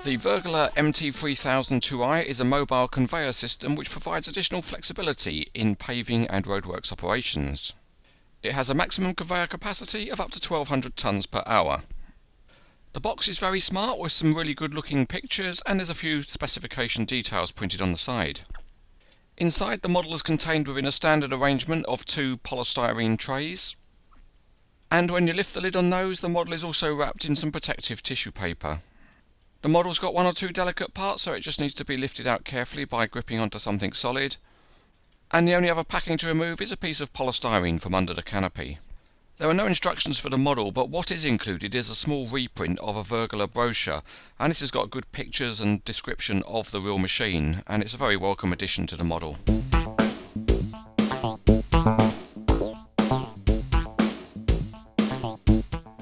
The Vögele MT3002i is a mobile conveyor system which provides additional flexibility in paving and roadworks operations. It has a maximum conveyor capacity of up to 1200 tonnes per hour. The box is very smart with some really good looking pictures, and there's a few specification details printed on the side. Inside, the model is contained within a standard arrangement of 2 polystyrene trays, and when you lift the lid on those, the model is also wrapped in some protective tissue paper. The model's got 1 or 2 delicate parts, so it just needs to be lifted out carefully by gripping onto something solid. And the only other packing to remove is a piece of polystyrene from under the canopy. There are no instructions for the model, but what is included is a small reprint of a Vögele brochure, and this has got good pictures and description of the real machine, and it's a very welcome addition to the model.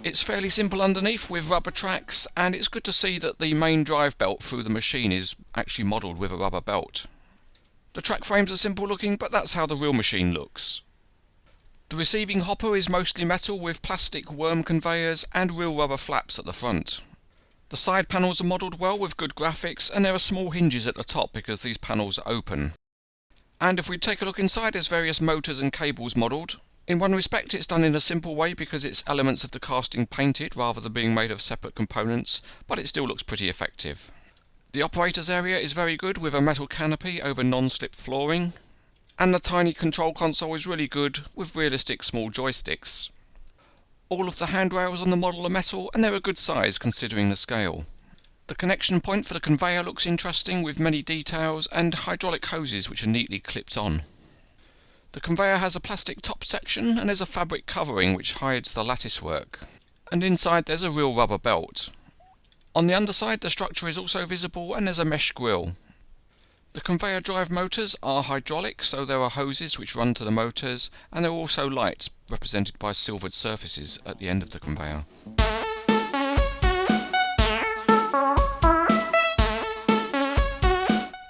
It's fairly simple underneath with rubber tracks, and it's good to see that the main drive belt through the machine is actually modelled with a rubber belt. The track frames are simple looking, but that's how the real machine looks. The receiving hopper is mostly metal with plastic worm conveyors and real rubber flaps at the front. The side panels are modelled well with good graphics, and there are small hinges at the top because these panels are open. And if we take a look inside, there's various motors and cables modelled. In one respect, it's done in a simple way because it's elements of the casting painted rather than being made of separate components, but it still looks pretty effective. The operator's area is very good with a metal canopy over non-slip flooring, and the tiny control console is really good with realistic small joysticks. All of the handrails on the model are metal, and they're a good size considering the scale. The connection point for the conveyor looks interesting with many details and hydraulic hoses which are neatly clipped on. The conveyor has a plastic top section, and there's a fabric covering which hides the lattice work. And inside there's a real rubber belt. On the underside the structure is also visible, and there's a mesh grille. The conveyor drive motors are hydraulic, so there are hoses which run to the motors, and there are also lights represented by silvered surfaces at the end of the conveyor.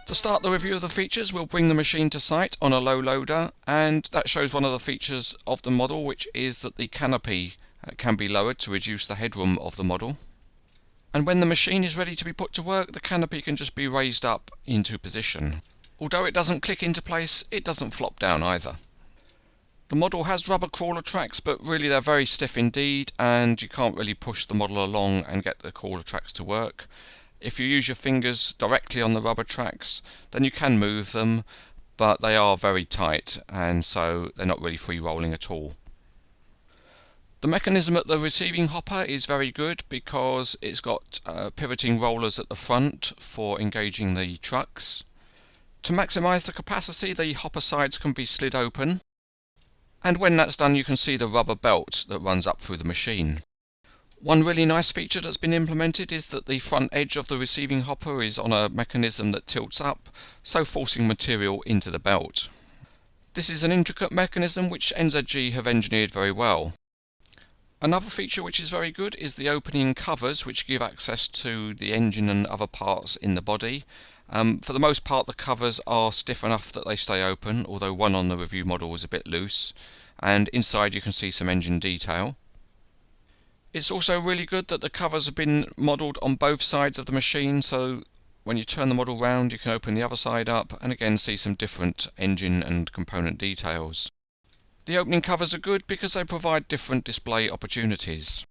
To start the review of the features, we'll bring the machine to site on a low loader, and that shows one of the features of the model, which is that the canopy can be lowered to reduce the headroom of the model. And when the machine is ready to be put to work, the canopy can just be raised up into position. Although it doesn't click into place, it doesn't flop down either. The model has rubber crawler tracks, but really they're very stiff indeed, and you can't really push the model along and get the crawler tracks to work. If you use your fingers directly on the rubber tracks, then you can move them, but they are very tight, and so they're not really free rolling at all. The mechanism at the receiving hopper is very good because it's got pivoting rollers at the front for engaging the trucks. To maximise the capacity, the hopper sides can be slid open, and when that's done you can see the rubber belt that runs up through the machine. One really nice feature that's been implemented is that the front edge of the receiving hopper is on a mechanism that tilts up, so forcing material into the belt. This is an intricate mechanism which NZG have engineered very well. Another feature which is very good is the opening covers, which give access to the engine and other parts in the body. For the most part the covers are stiff enough that they stay open, although one on the review model was a bit loose, and inside you can see some engine detail. It's also really good that the covers have been modelled on both sides of the machine, so when you turn the model round you can open the other side up and again see some different engine and component details. The opening covers are good because they provide different display opportunities.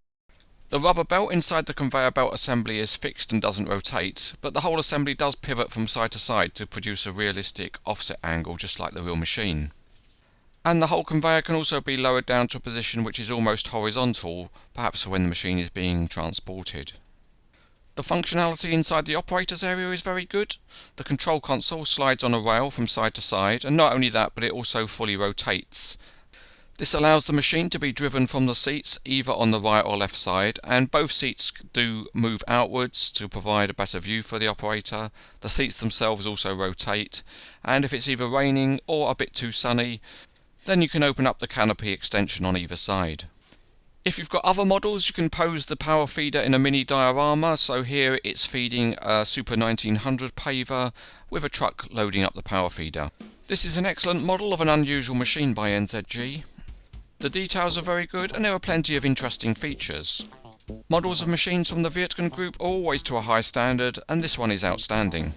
The rubber belt inside the conveyor belt assembly is fixed and doesn't rotate, but the whole assembly does pivot from side to side to produce a realistic offset angle just like the real machine. And the whole conveyor can also be lowered down to a position which is almost horizontal, perhaps for when the machine is being transported. The functionality inside the operator's area is very good. The control console slides on a rail from side to side, and not only that, but it also fully rotates. This allows the machine to be driven from the seats either on the right or left side, and both seats do move outwards to provide a better view for the operator. The seats themselves also rotate, and if it's either raining or a bit too sunny, then you can open up the canopy extension on either side. If you've got other models, you can pose the PowerFeeder in a mini diorama, so here it's feeding a Super 1900 paver with a truck loading up the PowerFeeder. This is an excellent model of an unusual machine by NZG. The details are very good and there are plenty of interesting features. Models of machines from the Wirtgen group are always to a high standard, and this one is outstanding.